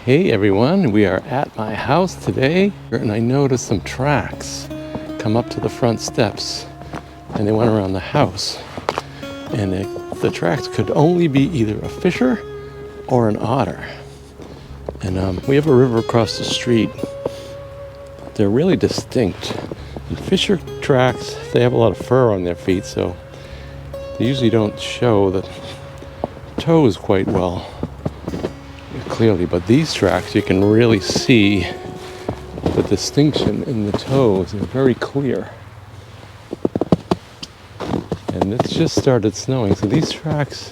Hey everyone, we are at my house today and I noticed some tracks come up to the front steps and they went around the house, and the tracks could only be either a fisher or an otter. And we have a river across the street. They're really distinct. And fisher tracks, they have a lot of fur on their feet, so they usually don't show the toes quite well clearly, but these tracks you can really see the distinction in the toes. They're very clear. And it's just started snowing, so these tracks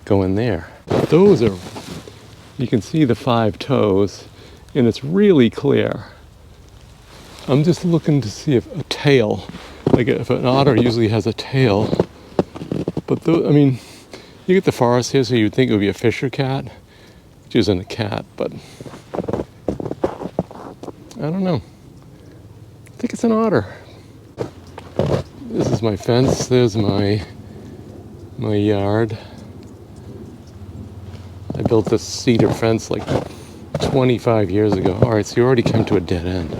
go in there. Those are, you can see the 5 toes, and it's really clear. I'm just looking to see if a tail, like if an otter usually has a tail, but I mean, you get the forest here, so you'd think it would be a fisher cat, which isn't a cat, but I don't know. I think it's an otter. This is my fence. There's my yard. I built this cedar fence like 25 years ago. All right, so you already come to a dead end.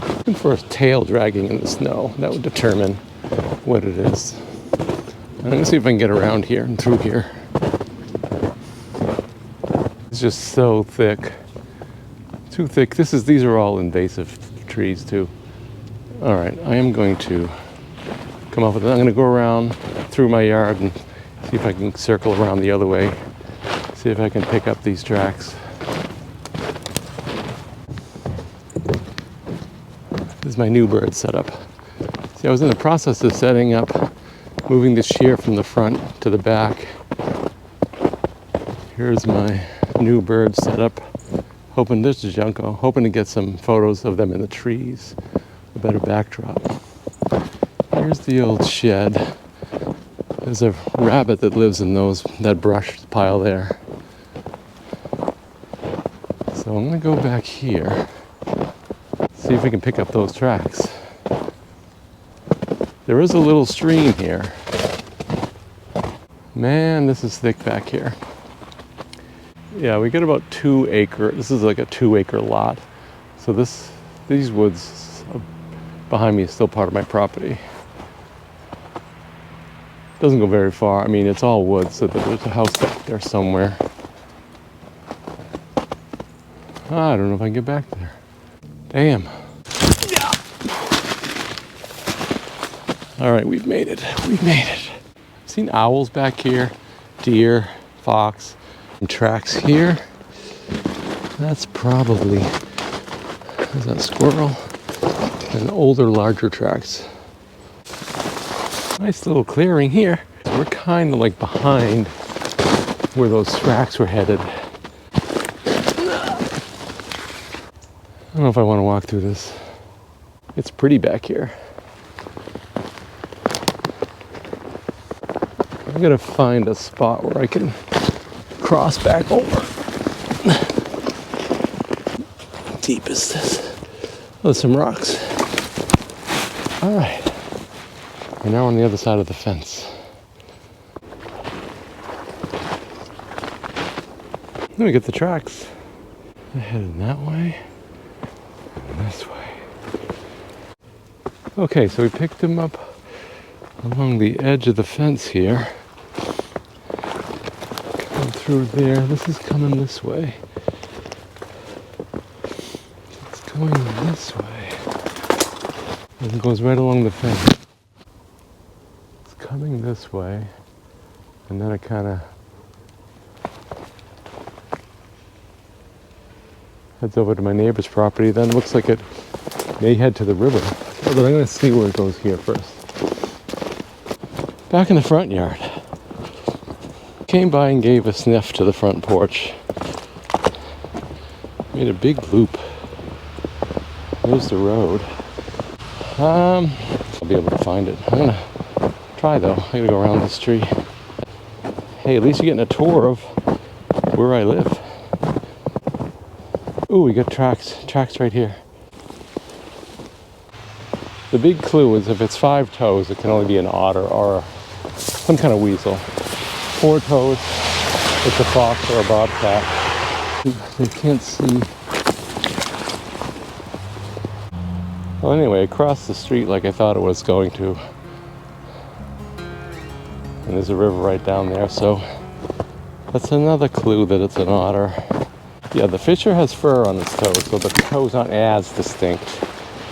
Looking for a tail dragging in the snow. That would determine what it is. I'm gonna see if I can get around here and through here. It's just so thick. Too thick. These are all invasive trees too. All right, I am going to come up with it. I'm gonna go around through my yard and see if I can circle around the other way. See if I can pick up these tracks. This is my new bird setup. See, I was in the process of setting up, moving the shear from the front to the back. Here's my new bird setup. Hoping this is Junco. Hoping to get some photos of them in the trees. A better backdrop. Here's the old shed. There's a rabbit that lives in that brush pile there. So I'm gonna go back here. See if we can pick up those tracks. There is a little stream here. Man, this is thick back here. Yeah, we get about 2 acre. This is like a 2-acre lot. So these woods behind me is still part of my property. Doesn't go very far. I mean, it's all woods, so there's a house back there somewhere. I don't know if I can get back there. Damn. All right, we've made it. We've made it. I've seen owls back here, deer, fox, and tracks here. That's probably, is that squirrel? And older, larger tracks. Nice little clearing here. So we're kind of like behind where those tracks were headed. I don't know if I want to walk through this. It's pretty back here. I'm gonna find a spot where I can cross back over. How deep is this? Oh, there's some rocks. All right. We're now on the other side of the fence. Let me get the tracks. They're headed that way and this way. Okay, so we picked them up along the edge of the fence here. Through there. This is coming this way. It's going this way. And it goes right along the fence. It's coming this way. And then it kind of heads over to my neighbor's property. Then it looks like it may head to the river. But I'm going to see where it goes here first. Back in the front yard. Came by and gave a sniff to the front porch. Made a big loop. There's the road. I'll be able to find it. I'm gonna try though. I gotta go around this tree. Hey, at least you're getting a tour of where I live. Ooh, we got tracks right here. The big clue is if it's 5 toes, it can only be an otter or some kind of weasel. 4 toes, it's a fox or a bobcat. They can't see. Well, anyway, across the street like I thought it was going to. And there's a river right down there, so that's another clue that it's an otter. Yeah, the fisher has fur on its toes, so the toes aren't as distinct.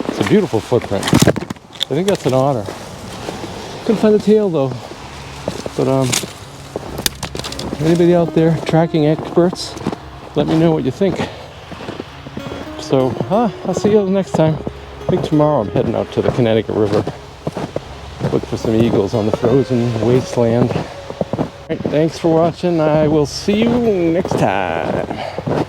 It's a beautiful footprint. I think that's an otter. Couldn't find the tail though. But anybody out there, tracking experts, let me know what you think. So, I'll see you next time. I think tomorrow I'm heading out to the Connecticut River. Look for some eagles on the frozen wasteland. All right, thanks for watching. I will see you next time.